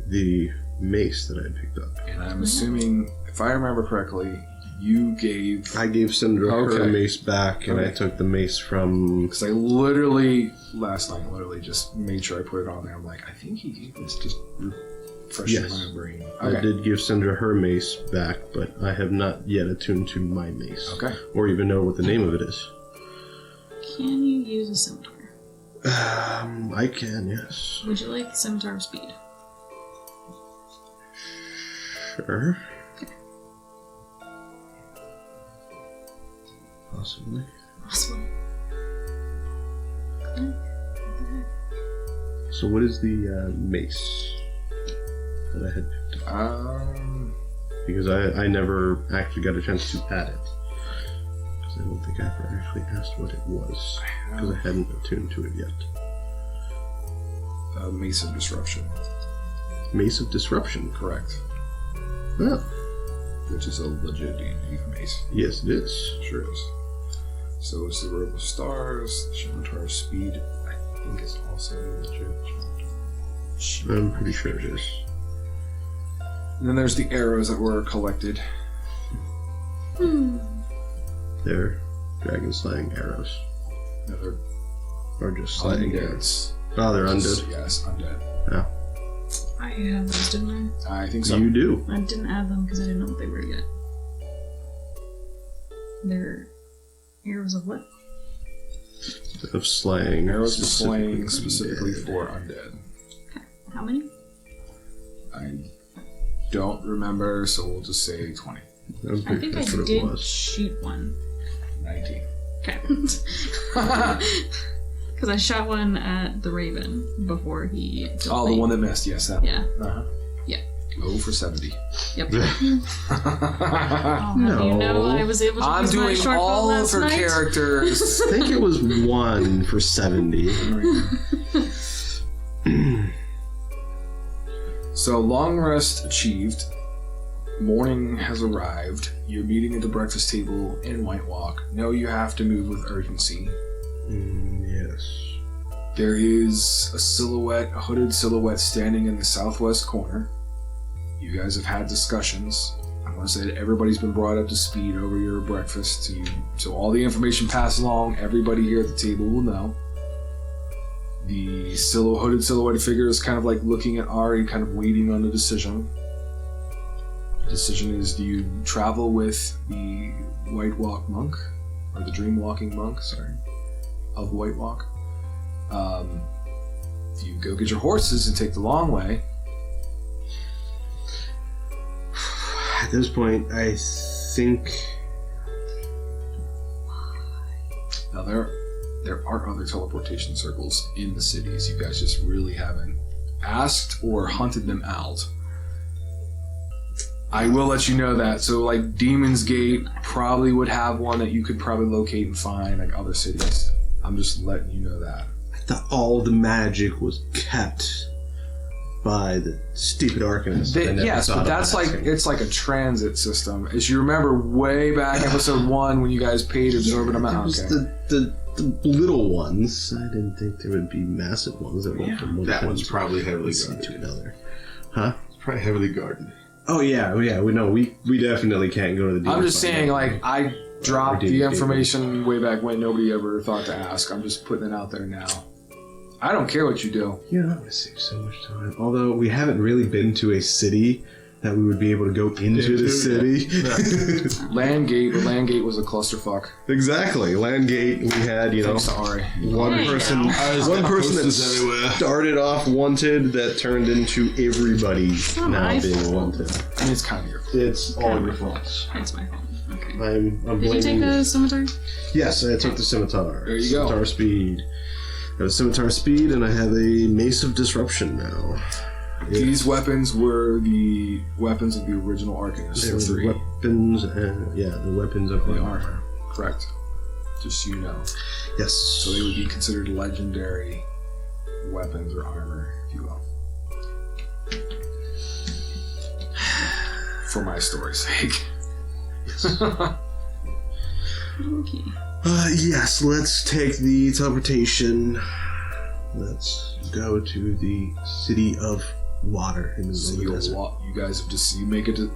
the mace that I picked up. And I'm assuming, if I remember correctly, I gave Cinder her mace back, and I took the mace from... Because I last night, just made sure I put it on there. I'm like, I think he gave this, just refreshing my brain. Okay. I did give Cinder her mace back, but I have not yet attuned to my mace. Okay. Or even know what the name of it is. Can you use a scimitar? I can, yes. Would you like scimitar speed? Sure. Possibly. Awesome. So what is the mace? that I had picked up? Because I never actually got a chance to add it. Because I don't think I ever actually asked what it was. Because I hadn't attuned to it yet. Mace of Disruption. Mace of Disruption? Correct. Oh. Which is a legit D&D mace. Yes, it is. Sure is. So it's the Robe of Stars, the Scimitar of Speed, I think is also legit. I'm pretty sure it is. And then there's the arrows that were collected. They're dragon slaying arrows. No, they're Or just slaying undead. arrows. Oh, they're undead? Yes, undead. Yeah. I had those, didn't I think so. You do. I? I didn't add them because I didn't know what they were yet. They're arrows of what? Of slaying. Arrows of slaying specifically for undead. Okay. How many? I don't remember, so we'll just say 20. I'm I pretty think sure I that's what it did was. shoot one. 19. Okay. Because I shot one at the Raven before he. took Oh, the bait. one that missed, yes. That Yeah. one. Uh-huh. Yeah. 0 for 70. Yep. No. How do you know I was able to I'm use my doing short bow all of last her night? characters. I think it was 1 for 70. So, long rest achieved. Morning has arrived. You're meeting at the breakfast table in Wight Walk. Know you have to move with urgency. Yes. There is a hooded silhouette standing in the southwest corner. You guys have had discussions. I want to say that everybody's been brought up to speed over your breakfast. So all the information passed along. Everybody here at the table will know. The hooded silhouette figure is kind of like looking at Ari, kind of waiting on a decision. The decision is, do you travel with the Wight Walk monk? Or the Dream Walking monk, sorry. Of Wight Walk. Do you go get your horses and take the long way? At this point, I think... Now there are other teleportation circles in the cities. You guys just really haven't asked or hunted them out. I will let you know that. So like Demon's Gate probably would have one that you could probably locate and find, like other cities. I'm just letting you know that. I thought all the magic was kept by the stupid Arcanist. Yes, but that's like, it's like a transit system. As you remember way back episode 1 when you guys paid absorbent amount. Was Okay. the little ones. I didn't think there would be massive ones that went from one That town one's probably heavily to guarded. another. Huh? It's probably heavily guarded. Oh yeah, we know we definitely can't go to the. I'm demon just farm. saying, like, I dropped Or the did- information way back when nobody ever thought to ask. I'm just putting it out there now. I don't care what you do. You know, I'm gonna save so much time. Although we haven't really been to a city that we would be able to go into the city. Landgate was a clusterfuck. Exactly, Landgate. We had Thanks to Ari. one There you person, go. one person that posters everywhere. started off wanted that turned into everybody not now my being fault. wanted. I mean, it's kind of your fault. It's all Kinda your my fault. fault. It's my fault. Okay. I'm Did you blaming take the scimitar? Yes, I took the scimitar. There you go. Scimitar speed. I have a scimitar speed, and I have a mace of disruption now. These weapons were the weapons of the original Arcanist. They The were the three. weapons, the weapons of The armor. armor. Correct. Just so you know. Yes. So they would be considered legendary weapons or armor, if you will. For my story's sake. Okay. Yes, let's take the teleportation. Let's go to the city of water in the So middle of the you desert. guys have you make a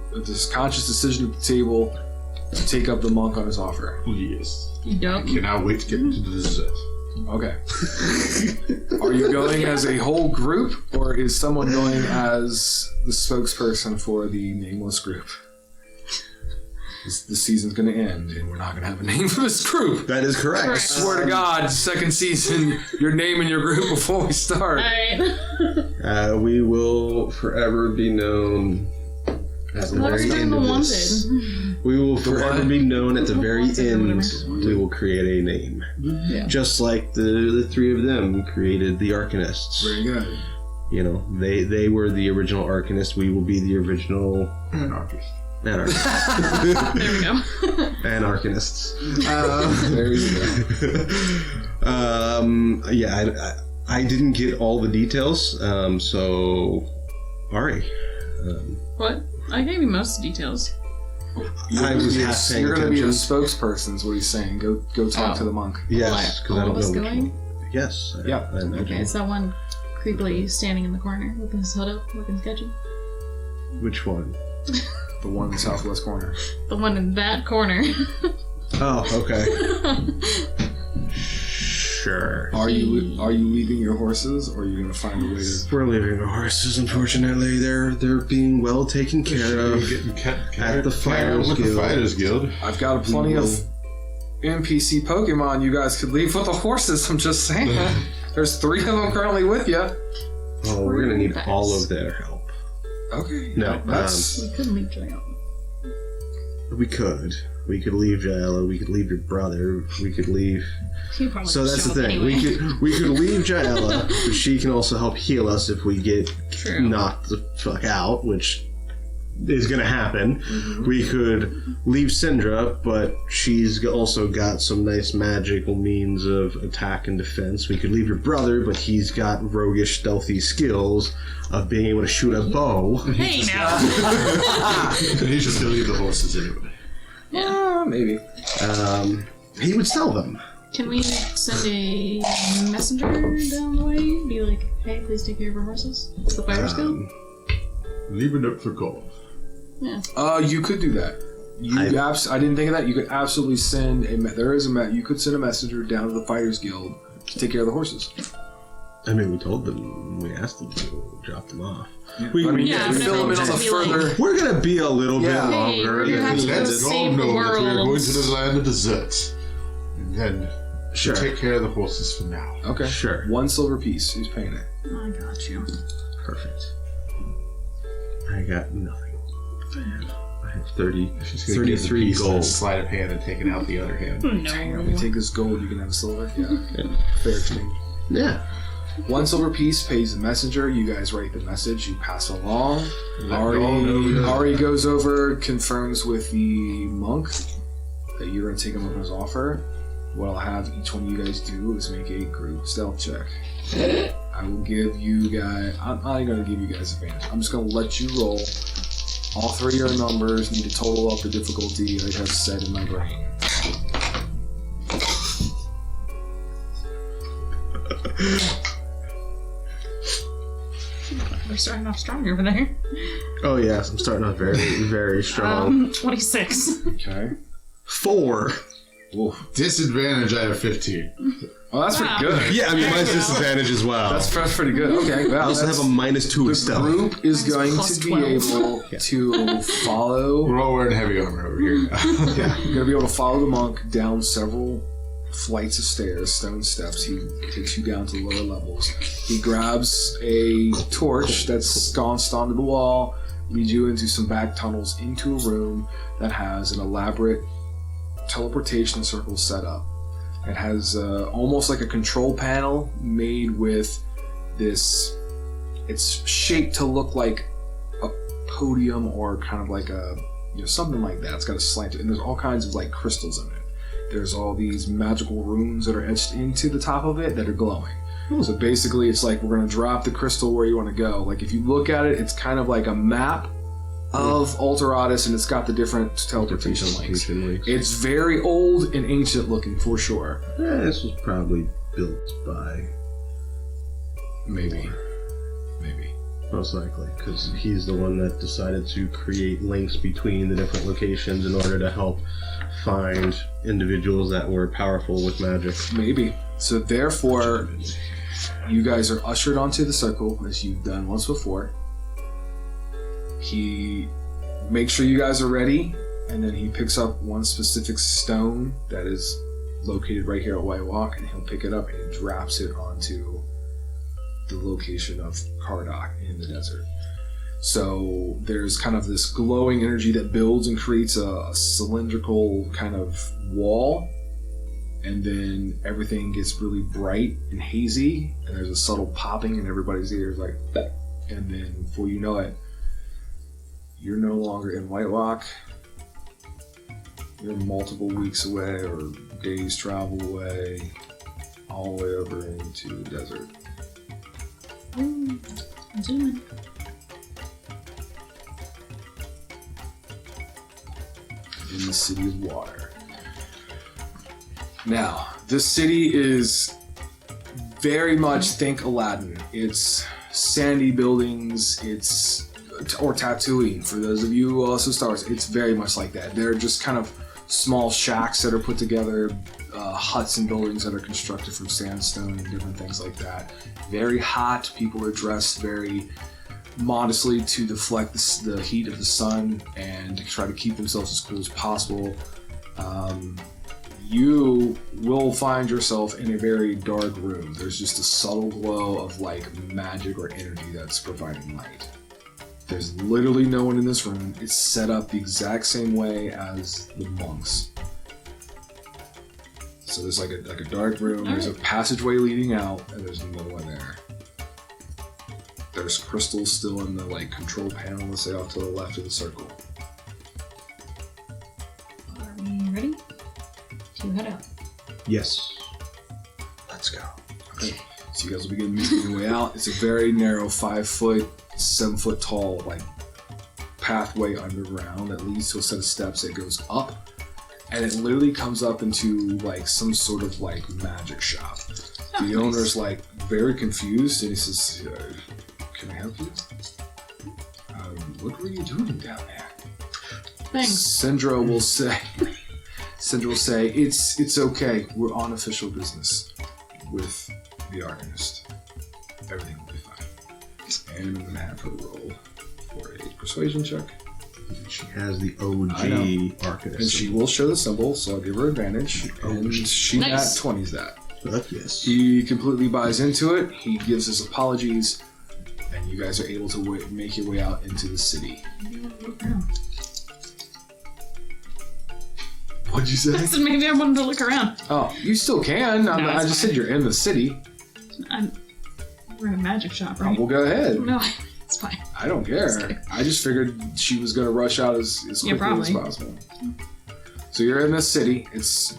conscious decision at the table to take up the monk on his offer. Yes. You I don't? cannot wait to get into the desert. Okay. Are you going as a whole group, or is someone going as the spokesperson for the nameless group? The season's going to end, and we're not going to have a name for this group. That is correct. I swear to God, second season, your name and your group before we start. Alright. We will forever be known at the Let's very do end the of wanted. this. We will forever what? be known at the very Wanted, end. whatever. We will create a name. Yeah. Just like the three of them created the Arcanists. Very good. You know, they were the original Arcanists. We will be the original Anarchist. Anarchists. There we go. Anarchinists. There you go. Yeah, I didn't get all the details, so Ari. What? I gave you most details. I was half paying You're going to be the attention. spokesperson, is what he's saying. Go talk to the monk. Yes, because I All don't of us know which going? one. Yes. Yeah. I imagine. Okay, it's that one creepily standing in the corner with his hood up, looking sketchy. Which one? The one in the southwest corner. The one in that corner. Oh, okay. Sure. Are you leaving your horses, or are you going to find a way to... We're leaving our horses, unfortunately. They're being well taken care of at the Fighters Guild. The Fighters Guild. I've got plenty of NPC Pokemon you guys could leave with the horses, I'm just saying. There's 3 of them currently with you. Oh, we're gonna need all of their help. Okay. No, That's... We couldn't leave Joy out. we could. We could leave Jaela. We could leave your brother. We could leave. He'd probably So that's show the up thing. anyway. We could leave Jaela, but she can also help heal us if we get True. knocked the fuck out, which is gonna happen. Mm-hmm. We could leave Syndra, but she's also got some nice magical means of attack and defense. We could leave your brother, but he's got roguish, stealthy skills of being able to shoot a bow. Hey now! And he's just gonna leave the horses anyway. maybe. He would sell them. Can we send a messenger down the way? Be like, hey, please take care of our horses? It's the Fighters Guild? Leave a note for Gorath. Yeah. You could do that. I didn't think of that. You could absolutely send you could send a messenger down to the Fighters Guild to take care of the horses. I mean, we told them, we asked them to drop them off. Yeah, fill them in on the further. We're gonna be a little bit Yeah. Hey, longer. we're gonna have to go Let them all save the know that we are going world. to the land of deserts. And then Sure. take care of the horses for now. Okay. Sure. 1 silver piece. Who's paying it? I got you. Perfect. I got nothing. I have 30, She's gonna give the 33 piece gold. a sleight of hand and taking out the other hand. Dang, if we take this gold, you can have a silver. Yeah. Fair exchange. Yeah. 1 silver piece pays the messenger. You guys write the message. You pass it along. Let it all know. Ari goes over, confirms with the monk that you're going to take him up on his offer. What I'll have each one of you guys do is make a group stealth check. I will give you guys... I'm not even going to give you guys advantage. I'm just going to let you roll. All 3 of your numbers need to total up the difficulty I have set in my brain. We're starting off strong over there. Oh yes, I'm starting off very, very strong. 26. Okay. 4. Oof. Disadvantage, I have 15. Oh, that's pretty Wow. good. Yeah, I mean, mine's disadvantage as well. That's pretty good. Okay, I wow. also have a -2 The stealth. group is Mine's going plus to be 12. able to follow. We're all wearing heavy armor over here now. Yeah. You're going to be able to follow the monk down several flights of stairs, stone steps. He takes you down to the lower levels. He grabs a torch that's sconced onto the wall, leads you into some back tunnels into a room that has an elaborate teleportation circle set up. It has almost like a control panel made with this. It's shaped to look like a podium or kind of like a, something like that. It's got a slant, and there's all kinds of like crystals in it. There's all these magical runes that are etched into the top of it that are glowing. So basically, it's like we're going to drop the crystal where you want to go. Like if you look at it, it's kind of like a map of Alteratus, and it's got the different teleportation links. It's very old and ancient looking for sure. Yeah, this was probably built by Maybe. most likely, because he's the one that decided to create links between the different locations in order to help find individuals that were powerful with magic. Maybe. So therefore, you guys are ushered onto the circle as you've done once before. He makes sure you guys are ready, and then he picks up one specific stone that is located right here at Wight Walk, and he'll pick it up and he drops it onto the location of Cardok in the desert. So there's kind of this glowing energy that builds and creates a cylindrical kind of wall, and then everything gets really bright and hazy, and there's a subtle popping in everybody's ears, like, and then before you know it, you're no longer in Wight Walk. You're multiple weeks away or days travel away, all the way over into the desert. I'm zooming. In the city of water. Now, this city is very much think Aladdin. It's sandy buildings, or Tatooine, for those of you who also Star Wars. It's very much like that. They're just kind of small shacks that are put together, huts and buildings that are constructed from sandstone and different things like that. Very hot. People are dressed very modestly to deflect the heat of the sun and to try to keep themselves as cool as possible. You will find yourself in a very dark room. There's just a subtle glow of like magic or energy that's providing light. There's literally no one in this room. It's set up the exact same way as the monks. So there's like a dark room. There's a passageway leading out, and there's no one there. There's crystals still in the like control panel, let's say off to the left of the circle. Are we ready to head out? Yes. Let's go. Okay. So you guys will begin making your way out. It's a very narrow 5 foot, 7 foot tall like pathway underground that leads to a set of steps that goes up, and it literally comes up into like some sort of like magic shop. The owner's like very confused, and he says, "Can I help you? What were you doing down there?" Thanks. Sindra will say, "It's okay. We're on official business with the artist. Everything will be fine." And I'm gonna have her roll for a persuasion check. She has the OG arcanist. And she will show the symbol, so I'll give her advantage. And she Nice. nat 20's that. Fuck yes. He completely buys into it. He gives his apologies, and you guys are able to make your way out into the city. What'd you say? I said maybe I wanted to look around. Oh, you still can. I just said you're in the city. We're in a magic shop, Oh, right? well, go ahead. No, it's fine. I don't care. I just figured she was going to rush out as quickly as probably. possible. So you're in this city. It's.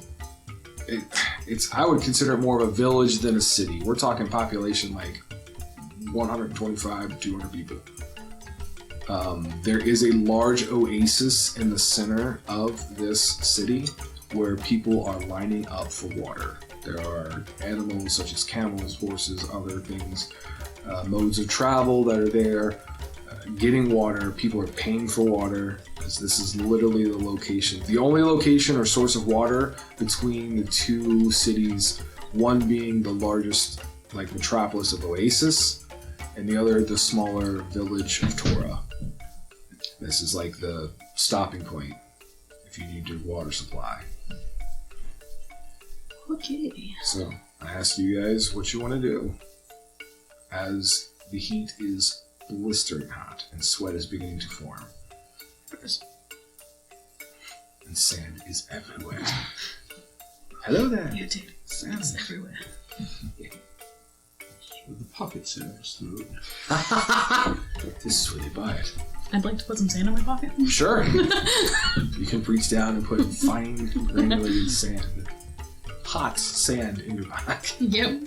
I would consider it more of a village than a city. We're talking population like 125 to 200 people. There is a large oasis in the center of this city where people are lining up for water. There are animals such as camels, horses, other things, modes of travel that are there. Getting water, people are paying for water, because this is literally the location. The only location or source of water between the two cities, one being the largest like metropolis of Oasis, and the other the smaller village of Torah. This is like the stopping point if you need your water supply. Okay. So I ask you guys what you want to do as the heat is blistering hot and sweat is beginning to form. And sand is everywhere. Hello there. You do. Sand's everywhere. With the pocket sandals through. This is where they buy it. I'd like to put some sand in my pocket. Sure. You can reach down and put fine granulated sand. Hot sand in your pocket. Yep.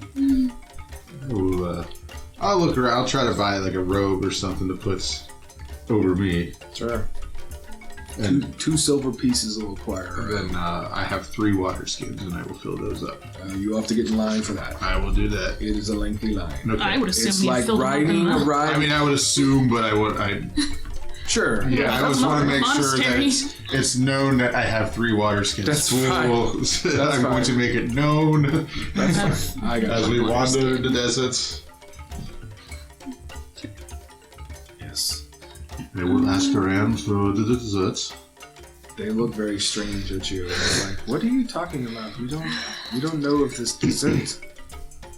I'll look around. I'll try to buy like a robe or something to put over me. Sure. And two silver pieces will acquire. then I have 3 water skins, and I will fill those up. You have to get in line for that. I will do that. It is a lengthy line. Okay. I would assume It's you like filled riding them a up in ride. I mean, I would assume, but I Sure. yeah, I just want to make sure that Monastery. it's known that I have 3 water skins. That's full. fine. I'm going to make it known That's fine. I got as we wander the deserts. Yes. They will ask around for the desserts. They look very strange at you. And they're like, "What are you talking about? We don't know of this dessert."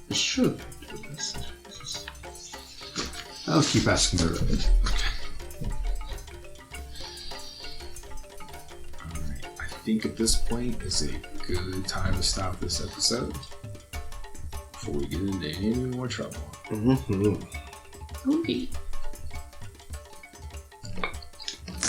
It should be the desert. I'll keep asking around. Alright. I think at this point is a good time to stop this episode before we get into any more trouble. Mm-hmm. Okay.